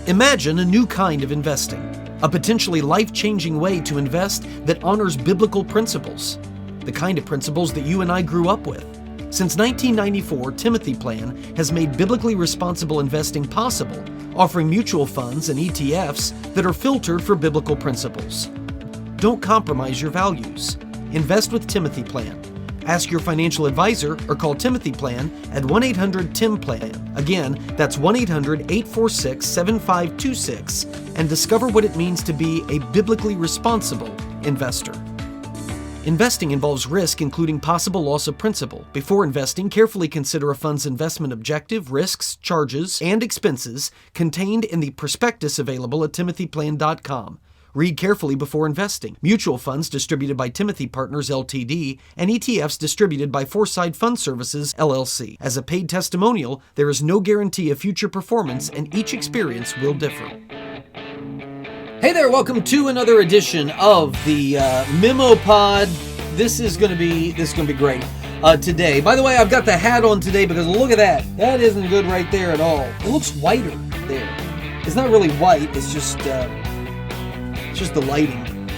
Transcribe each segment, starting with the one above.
Imagine a new kind of investing, a potentially life-changing way to invest that honors biblical principles, the kind of principles that you and I grew up with. Since 1994, Timothy Plan has made biblically responsible investing possible, offering mutual funds and ETFs that are filtered for biblical principles. Don't compromise your values. Invest with Timothy Plan. Ask your financial advisor or call Timothy Plan at 1-800-TIM-PLAN. Again, that's 1-800-846-7526 and discover what it means to be a biblically responsible investor. Investing involves risk, including possible loss of principal. Before investing, carefully consider a fund's investment objective, risks, charges, and expenses contained in the prospectus available at timothyplan.com. Read carefully before investing. Mutual funds distributed by Timothy Partners Ltd. and ETFs distributed by Foreside Fund Services LLC. As a paid testimonial, there is no guarantee of future performance and each experience will differ. Hey there, welcome to another edition of the MemoPod. This is going to be great today. By the way, I've got the hat on today because look at that. That isn't good right there at all. It looks whiter there. It's not really white. It's just the lighting.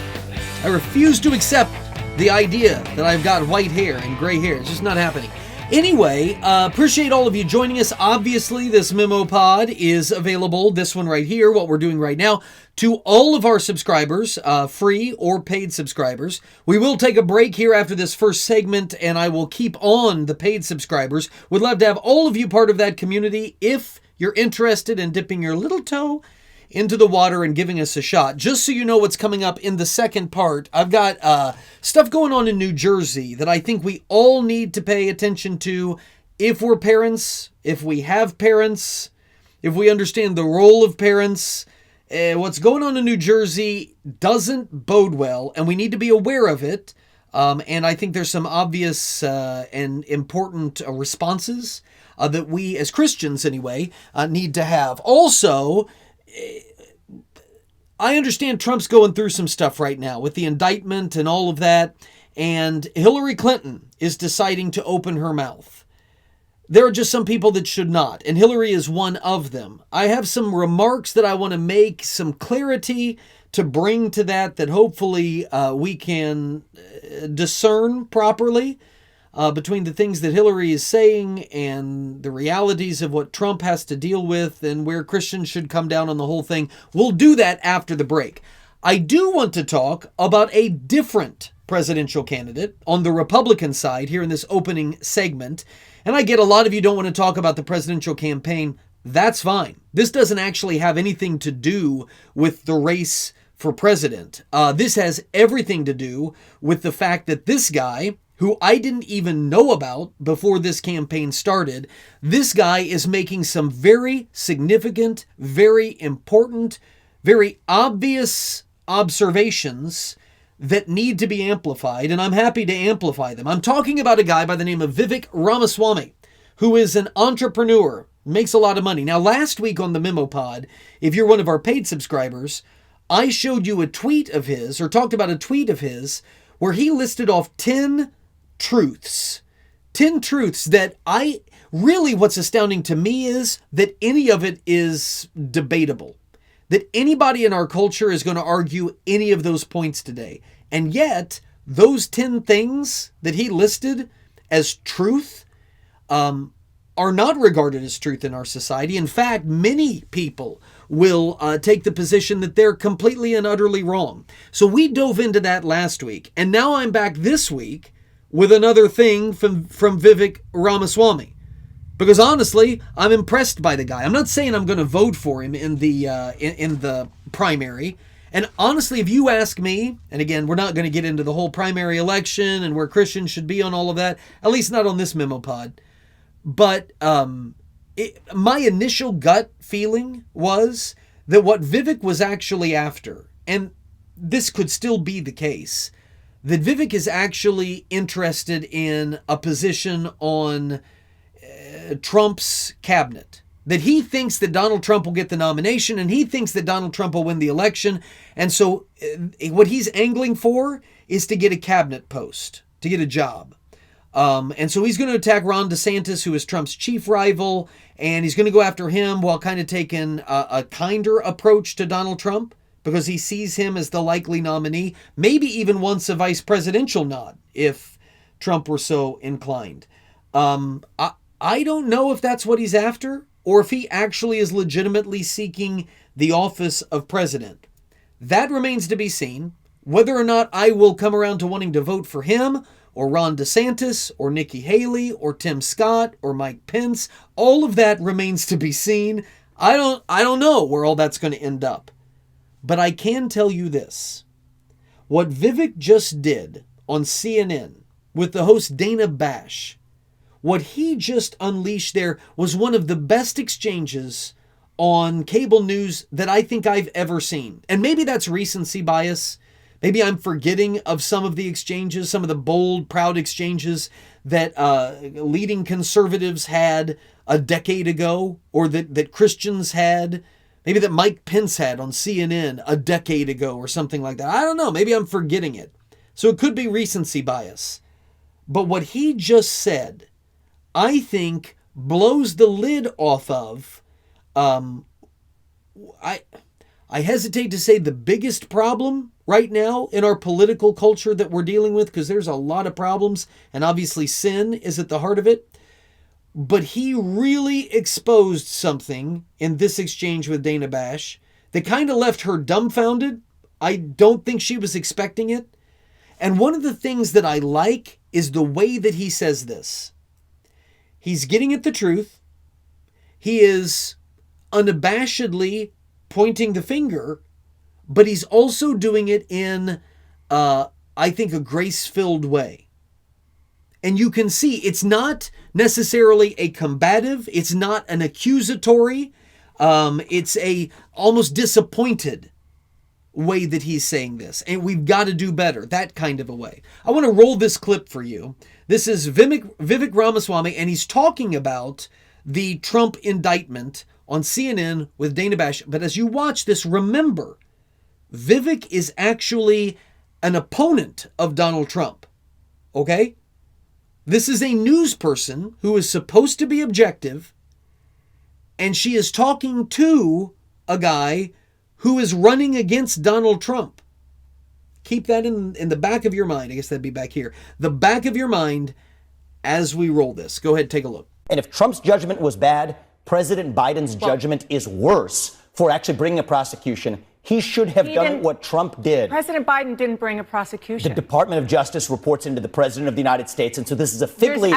I refuse to accept the idea that I've got white hair and gray hair. It's just not happening. Anyway, appreciate all of you joining us. Obviously, this MemoPod is available, this one right here, what we're doing right now, to all of our subscribers, free or paid subscribers. We will take a break here after this first segment, and I will keep on the paid subscribers. Would love to have all of you part of that community if you're interested in dipping your little toe into the water and giving us a shot. Just so you know what's coming up in the second part, I've got stuff going on in New Jersey that I think we all need to pay attention to if we're parents, if we have parents, if we understand the role of parents. What's going on in New Jersey doesn't bode well, and we need to be aware of it. And I think there's some obvious and important responses that we, as Christians anyway, need to have. Also, I understand Trump's going through some stuff right now with the indictment and all of that, and Hillary Clinton is deciding to open her mouth. There are just some people that should not, and Hillary is one of them. I have some remarks that I want to make, some clarity to bring to that hopefully we can discern properly between the things that Hillary is saying and the realities of what Trump has to deal with and where Christians should come down on the whole thing. We'll do that after the break. I do want to talk about a different presidential candidate on the Republican side here in this opening segment. And I get a lot of you don't want to talk about the presidential campaign. That's fine. This doesn't actually have anything to do with the race for president. This has everything to do with the fact that this guy, who I didn't even know about before this campaign started, this guy is making some very significant, very important, very obvious observations that need to be amplified, and I'm happy to amplify them. I'm talking about a guy by the name of Vivek Ramaswamy, who is an entrepreneur, makes a lot of money. Now, last week on the MemoPod, if you're one of our paid subscribers, I showed you a tweet of his, or talked about a tweet of his, where he listed off 10 truths. 10 truths that what's astounding to me is that any of it is debatable. That anybody in our culture is going to argue any of those points today. And yet, those 10 things that he listed as truth are not regarded as truth in our society. In fact, many people will take the position that they're completely and utterly wrong. So we dove into that last week. And now I'm back this week with another thing from Vivek Ramaswamy. Because honestly, I'm impressed by the guy. I'm not saying I'm going to vote for him in the primary. And honestly, if you ask me, and again, we're not going to get into the whole primary election and where Christians should be on all of that, at least not on this MemoPod. But my initial gut feeling was that what Vivek was actually after, and this could still be the case, that Vivek is actually interested in a position on Trump's cabinet. That he thinks that Donald Trump will get the nomination and he thinks that Donald Trump will win the election. And so what he's angling for is to get a cabinet post, to get a job. And so he's going to attack Ron DeSantis, who is Trump's chief rival, and he's going to go after him while kind of taking a kinder approach to Donald Trump because he sees him as the likely nominee, maybe even wants a vice presidential nod if Trump were so inclined. I don't know if that's what he's after or if he actually is legitimately seeking the office of president. That remains to be seen. Whether or not I will come around to wanting to vote for him or Ron DeSantis or Nikki Haley or Tim Scott or Mike Pence, all of that remains to be seen. I don't know where all that's going to end up. But I can tell you this. What Vivek just did on CNN with the host Dana Bash, what he just unleashed there was one of the best exchanges on cable news that I think I've ever seen. And maybe that's recency bias. Maybe I'm forgetting of some of the exchanges, some of the bold, proud exchanges that leading conservatives had a decade ago, or that Christians had, maybe that Mike Pence had on CNN a decade ago or something like that. I don't know. Maybe I'm forgetting it. So it could be recency bias. But what he just said, I think, blows the lid off of, I hesitate to say the biggest problem right now in our political culture that we're dealing with, because there's a lot of problems, and obviously sin is at the heart of it. But he really exposed something in this exchange with Dana Bash that kind of left her dumbfounded. I don't think she was expecting it. And one of the things that I like is the way that he says this. He's getting at the truth. He is unabashedly pointing the finger, but he's also doing it in, I think, a grace-filled way. And you can see it's not necessarily a combative. It's not an accusatory. It's a almost disappointed way that he's saying this. And we've got to do better. That kind of a way. I want to roll this clip for you. This is Vivek Ramaswamy, and he's talking about the Trump indictment on CNN with Dana Bash. But as you watch this, remember, Vivek is actually an opponent of Donald Trump. Okay? This is a news person who is supposed to be objective, and she is talking to a guy who is running against Donald Trump. Keep that in the back of your mind. I guess that'd be back here. The back of your mind as we roll this. Go ahead, take a look. And if Trump's judgment was bad, President Biden's judgment is worse for actually bringing a prosecution. He should have done what Trump did. President Biden didn't bring a prosecution. The Department of Justice reports into the President of the United States, and so this is a fig leaf,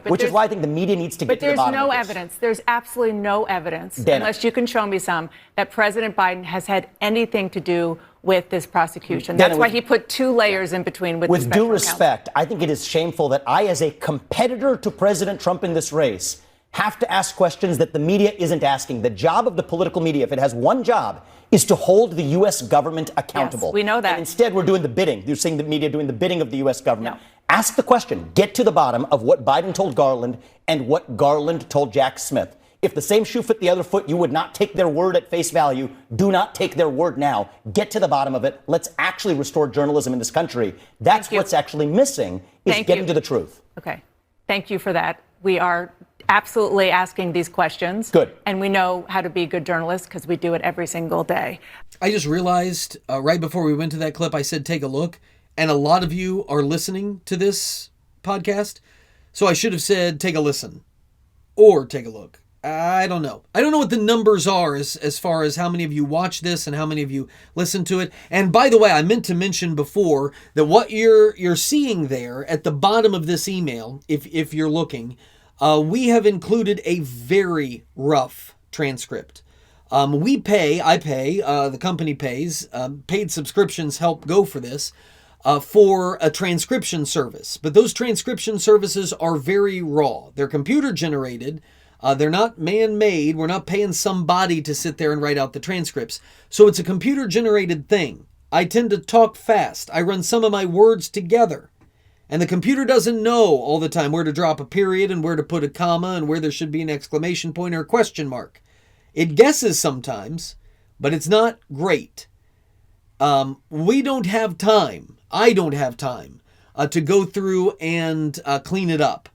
which is why I think the media needs to get to the bottom of this. But there's no evidence. There's absolutely no evidence, unless you can show me some, that President Biden has had anything to do with this prosecution. That's why he put 2 layers in between with the special due respect, I think it is shameful that I, as a competitor to President Trump in this race, have to ask questions that the media isn't asking. The job of the political media, if it has one job, is to hold the U.S. government accountable. Yes, we know that. And instead, we're doing the bidding. You're seeing the media doing the bidding of the U.S. government. No. Ask the question. Get to the bottom of what Biden told Garland and what Garland told Jack Smith. If the same shoe fit the other foot, you would not take their word at face value. Do not take their word now. Get to the bottom of it. Let's actually restore journalism in this country. That's what's actually missing, is getting to the truth. Okay. Thank you for that. We are absolutely asking these questions. Good. And we know how to be good journalists because we do it every single day. I just realized right before we went to that clip, I said, take a look. And a lot of you are listening to this podcast. So I should have said, take a listen or take a look. I don't know. I don't know what the numbers are as far as how many of you watch this and how many of you listen to it. And by the way, I meant to mention before that what you're seeing there at the bottom of this email, if you're looking, we have included a very rough transcript. I pay, the company pays, paid subscriptions help go for this, for a transcription service. But those transcription services are very raw. They're computer generated. They're not man-made. We're not paying somebody to sit there and write out the transcripts. So it's a computer generated thing. I tend to talk fast. I run some of my words together. And the computer doesn't know all the time where to drop a period and where to put a comma and where there should be an exclamation point or a question mark. It guesses sometimes, but it's not great. We don't have time. I don't have time to go through and clean it up.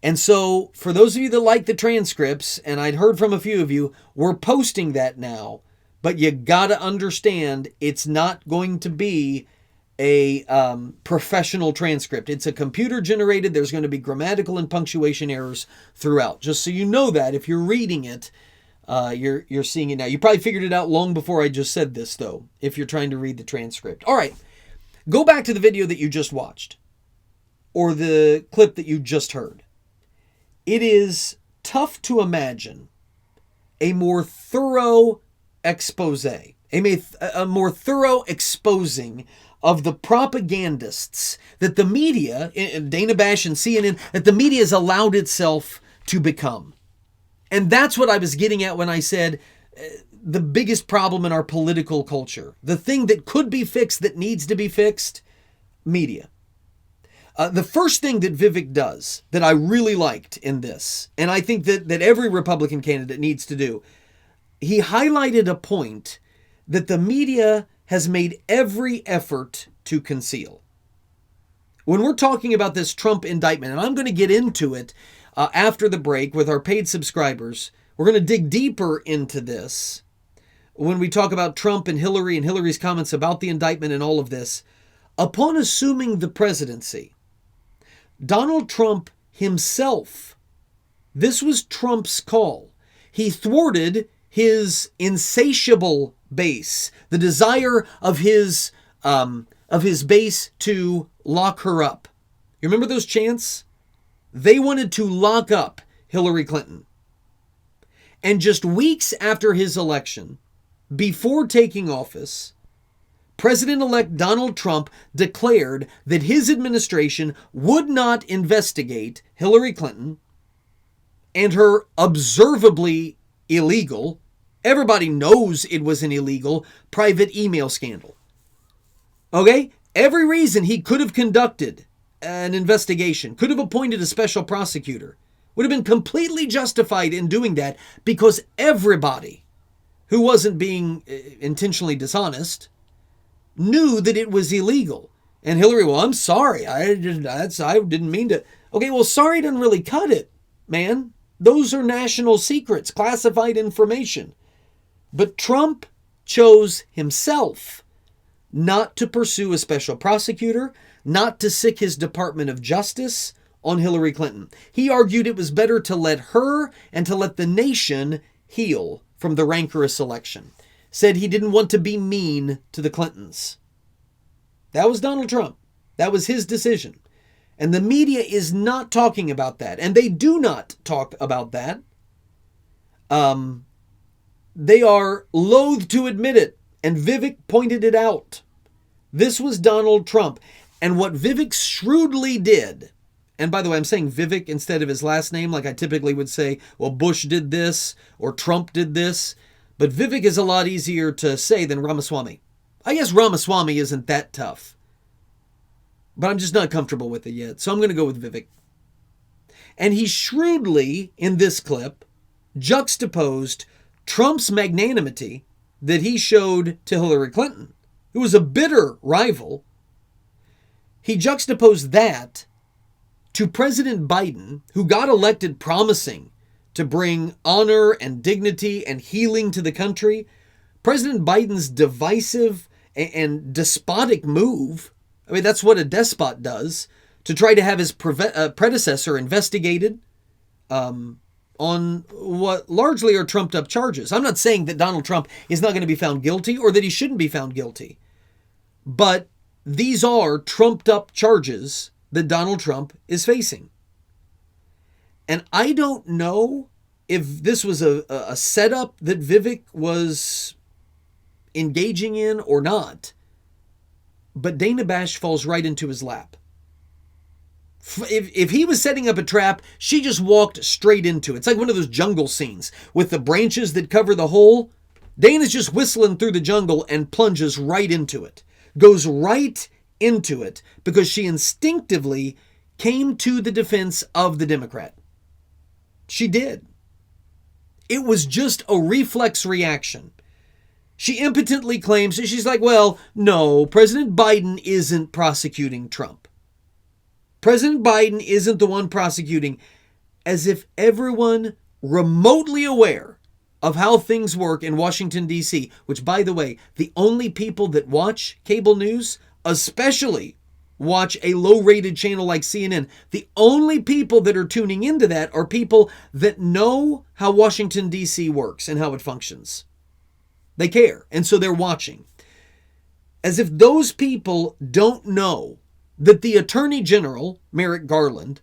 And so for those of you that like the transcripts, and I'd heard from a few of you, we're posting that now. But you got to understand, it's not going to be a professional transcript. It's a computer generated. There's going to be grammatical and punctuation errors throughout. Just so you know that if you're reading it, you're seeing it now. You probably figured it out long before I just said this, though, if you're trying to read the transcript. All right, go back to the video that you just watched, or the clip that you just heard. It is tough to imagine a more thorough expose, a more thorough exposing of the propagandists that the media, Dana Bash and CNN, that the media has allowed itself to become. And that's what I was getting at when I said the biggest problem in our political culture, the thing that could be fixed, that needs to be fixed, media. The first thing that Vivek does that I really liked in this, and I think that every Republican candidate needs to do, he highlighted a point that the media has made every effort to conceal. When we're talking about this Trump indictment, and I'm going to get into it after the break with our paid subscribers, we're going to dig deeper into this when we talk about Trump and Hillary's comments about the indictment and all of this. Upon assuming the presidency, Donald Trump himself, this was Trump's call. He thwarted his insatiable base, the desire of his base to lock her up. You remember those chants? They wanted to lock up Hillary Clinton. And just weeks after his election, before taking office, President-elect Donald Trump declared that his administration would not investigate Hillary Clinton and her observably illegal, everybody knows it was an illegal, private email scandal. Okay? Every reason he could have conducted an investigation, could have appointed a special prosecutor, would have been completely justified in doing that, because everybody who wasn't being intentionally dishonest knew that it was illegal. And Hillary, well, I'm sorry. I didn't mean to. Okay, well, sorry doesn't really cut it, man. Those are national secrets, classified information. But Trump chose himself not to pursue a special prosecutor, not to sic his Department of Justice on Hillary Clinton. He argued it was better to let her and to let the nation heal from the rancorous election. Said he didn't want to be mean to the Clintons. That was Donald Trump. That was his decision. And the media is not talking about that. And they do not talk about that. They are loath to admit it. And Vivek pointed it out. This was Donald Trump. And what Vivek shrewdly did, and by the way, I'm saying Vivek instead of his last name, like I typically would say, well, Bush did this or Trump did this. But Vivek is a lot easier to say than Ramaswamy. I guess Ramaswamy isn't that tough. But I'm just not comfortable with it yet. So I'm going to go with Vivek. And he shrewdly, in this clip, juxtaposed Trump's magnanimity that he showed to Hillary Clinton, who was a bitter rival. He juxtaposed that to President Biden, who got elected promising to bring honor and dignity and healing to the country. President Biden's divisive and despotic move, I mean, that's what a despot does, to try to have his predecessor investigated on what largely are trumped up charges. I'm not saying that Donald Trump is not going to be found guilty or that he shouldn't be found guilty. But these are trumped up charges that Donald Trump is facing. And I don't know if this was a setup that Vivek was engaging in or not, but Dana Bash falls right into his lap. If he was setting up a trap, she just walked straight into it. It's like one of those jungle scenes with the branches that cover the hole. Dana's just whistling through the jungle and plunges right into it. Goes right into it because she instinctively came to the defense of the Democrat. She did. It was just a reflex reaction. She impotently claims, she's like, well, no, President Biden isn't prosecuting Trump. President Biden isn't the one prosecuting, as if everyone remotely aware of how things work in Washington, D.C., which, by the way, the only people that watch cable news, especially watch a low-rated channel like CNN, the only people that are tuning into that are people that know how Washington, D.C. works and how it functions. They care, and so they're watching. As if those people don't know that the Attorney General, Merrick Garland,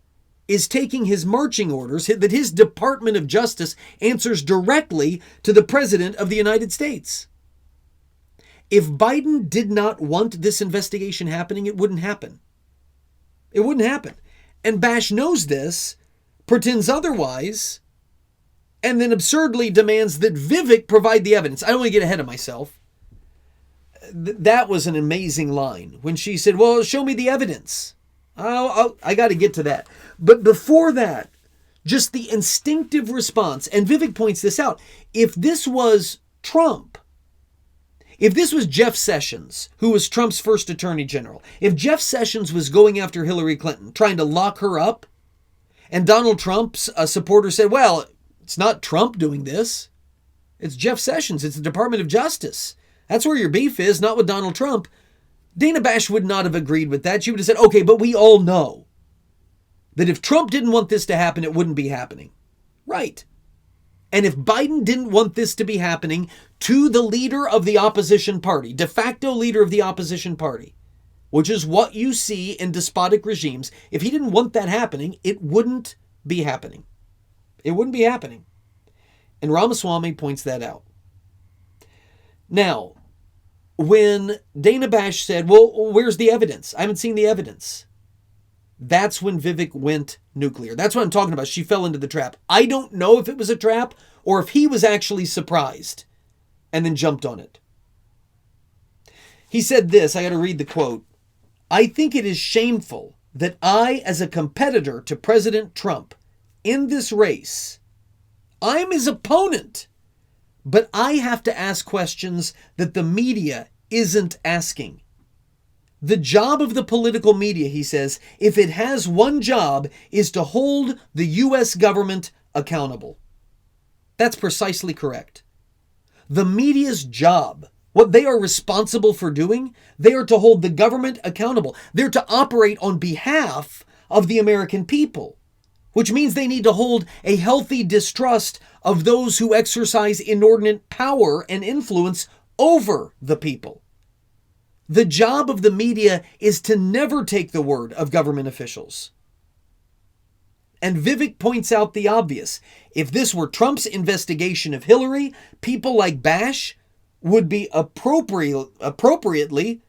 is taking his marching orders, that his Department of Justice answers directly to the President of the United States. If Biden did not want this investigation happening, it wouldn't happen. It wouldn't happen. And Bash knows this, pretends otherwise, and then absurdly demands that Vivek provide the evidence. I don't want to get ahead of myself. That was an amazing line when she said, well, show me the evidence. I got to get to that. But before that, just the instinctive response, and Vivek points this out, if this was Trump, if this was Jeff Sessions, who was Trump's first attorney general, if Jeff Sessions was going after Hillary Clinton, trying to lock her up, and Donald Trump's supporter said, well, it's not Trump doing this, it's Jeff Sessions, it's the Department of Justice. That's where your beef is, not with Donald Trump. Dana Bash would not have agreed with that. She would have said, okay, but we all know that if Trump didn't want this to happen, it wouldn't be happening. Right. And if Biden didn't want this to be happening to the leader of the opposition party, de facto leader of the opposition party, which is what you see in despotic regimes, if he didn't want that happening, it wouldn't be happening. It wouldn't be happening. And Ramaswamy points that out. Now, when Dana Bash said, well, where's the evidence? I haven't seen the evidence. That's when Vivek went nuclear. That's what I'm talking about. She fell into the trap. I don't know if it was a trap or if he was actually surprised and then jumped on it. He said this, I got to read the quote. I think it is shameful that I, as a competitor to President Trump in this race, I'm his opponent, but I have to ask questions that the media isn't asking. The job of the political media, he says, if it has one job, is to hold the U.S. government accountable. That's precisely correct. The media's job, what they are responsible for doing, they are to hold the government accountable. They're to operate on behalf of the American people, which means they need to hold a healthy distrust of those who exercise inordinate power and influence over the people. The job of the media is to never take the word of government officials. And Vivek points out the obvious. If this were Trump's investigation of Hillary, people like Bash would be appropriately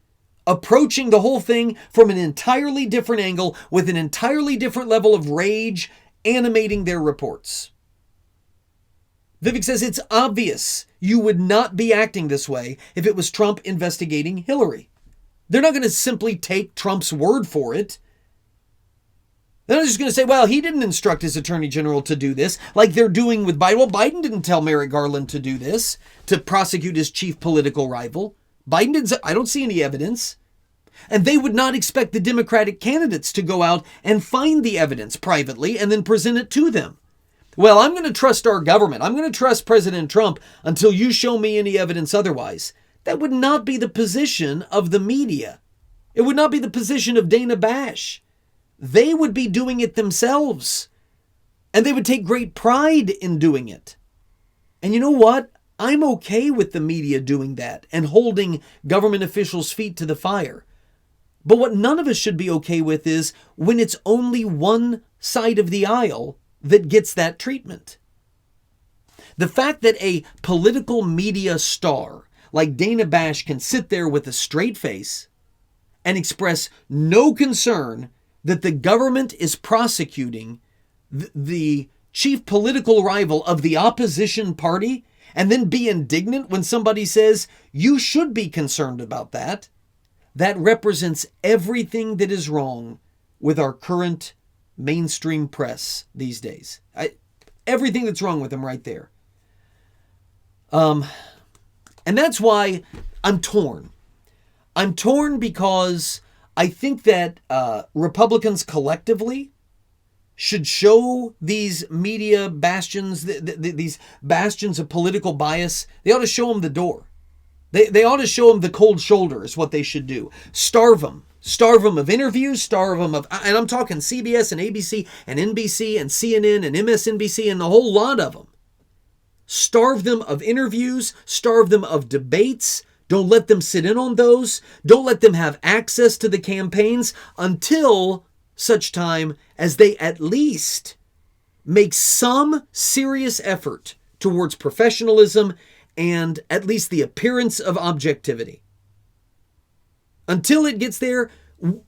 approaching the whole thing from an entirely different angle with an entirely different level of rage animating their reports. Vivek says it's obvious you would not be acting this way if it was Trump investigating Hillary. They're not going to simply take Trump's word for it. They're not just going to say, well, he didn't instruct his attorney general to do this, like they're doing with Biden. Well, Biden didn't tell Merrick Garland to do this, to prosecute his chief political rival. Biden didn't. I don't see any evidence. And they would not expect the Democratic candidates to go out and find the evidence privately and then present it to them. Well, I'm going to trust our government. I'm going to trust President Trump until you show me any evidence otherwise. That would not be the position of the media. It would not be the position of Dana Bash. They would be doing it themselves. And they would take great pride in doing it. And you know what? I'm okay with the media doing that and holding government officials' feet to the fire. But what none of us should be okay with is when it's only one side of the aisle that gets that treatment. The fact that a political media star like Dana Bash can sit there with a straight face and express no concern that the government is prosecuting the chief political rival of the opposition party and then be indignant when somebody says, you should be concerned about that, that represents everything that is wrong with our current mainstream press these days. Everything that's wrong with them right there. And that's why I'm torn. I'm torn because I think that Republicans collectively should show these media bastions, these bastions of political bias, they ought to show them the door. They ought to show them the cold shoulder is what they should do. Starve them. Starve them of interviews, starve them of, and I'm talking CBS and ABC and NBC and CNN and MSNBC and the whole lot of them. Starve them of interviews, starve them of debates. Don't let them sit in on those. Don't let them have access to the campaigns until such time as they at least make some serious effort towards professionalism and at least the appearance of objectivity. Until it gets there,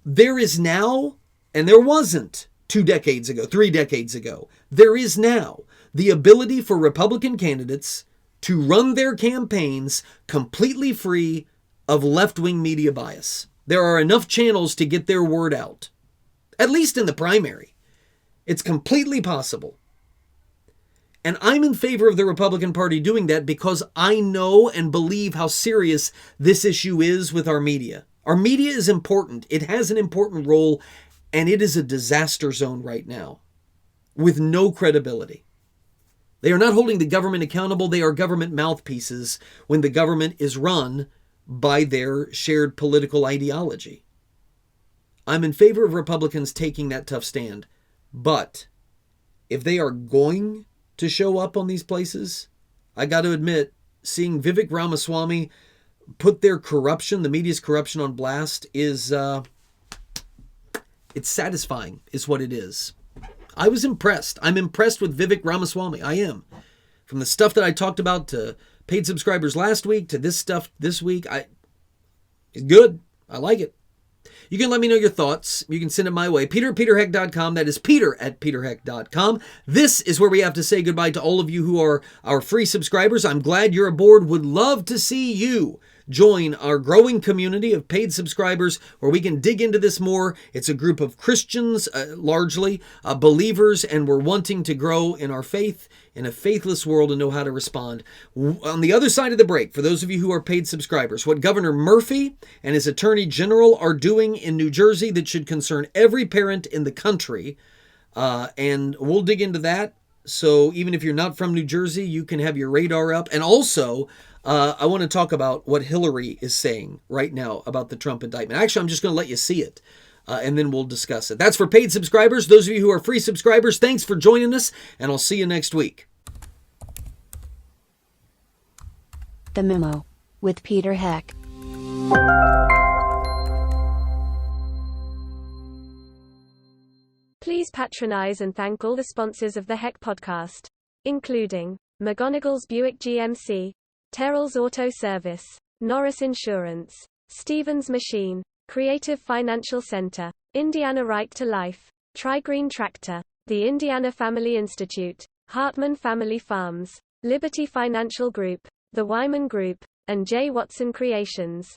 there is now, and there wasn't 2 decades ago, 3 decades ago, there is now the ability for Republican candidates to run their campaigns completely free of left-wing media bias. There are enough channels to get their word out, at least in the primary. It's completely possible. And I'm in favor of the Republican Party doing that because I know and believe how serious this issue is with our media. Our media is important. It has an important role, and it is a disaster zone right now with no credibility. They are not holding the government accountable. They are government mouthpieces when the government is run by their shared political ideology. I'm in favor of Republicans taking that tough stand. But if they are going to show up on these places, I got to admit, seeing Vivek Ramaswamy put their corruption, the media's corruption on blast is, it's satisfying is what it is. I was impressed. I'm impressed with Vivek Ramaswamy. I am. From the stuff that I talked about to paid subscribers last week to this stuff this week, it's good. I like it. You can let me know your thoughts. You can send it my way. Peter@peterheck.com. That is Peter@peterheck.com. This is where we have to say goodbye to all of you who are our free subscribers. I'm glad you're aboard. Would love to see you join our growing community of paid subscribers where we can dig into this more. It's a group of Christians, largely believers, and we're wanting to grow in our faith in a faithless world and know how to respond. On the other side of the break, for those of you who are paid subscribers, what Governor Murphy and his Attorney General are doing in New Jersey that should concern every parent in the country, and we'll dig into that. So even if you're not from New Jersey, you can have your radar up. And also, I want to talk about what Hillary is saying right now about the Trump indictment. Actually, I'm just going to let you see it, and then we'll discuss it. That's for paid subscribers. Those of you who are free subscribers, thanks for joining us, and I'll see you next week. The Memo with Peter Heck. Please patronize and thank all the sponsors of the Heck podcast, including McGonigal's Buick GMC, Terrell's Auto Service, Norris Insurance, Stevens Machine, Creative Financial Center, Indiana Right to Life, Tri-Green Tractor, the Indiana Family Institute, Hartman Family Farms, Liberty Financial Group, the Wyman Group, and J. Watson Creations.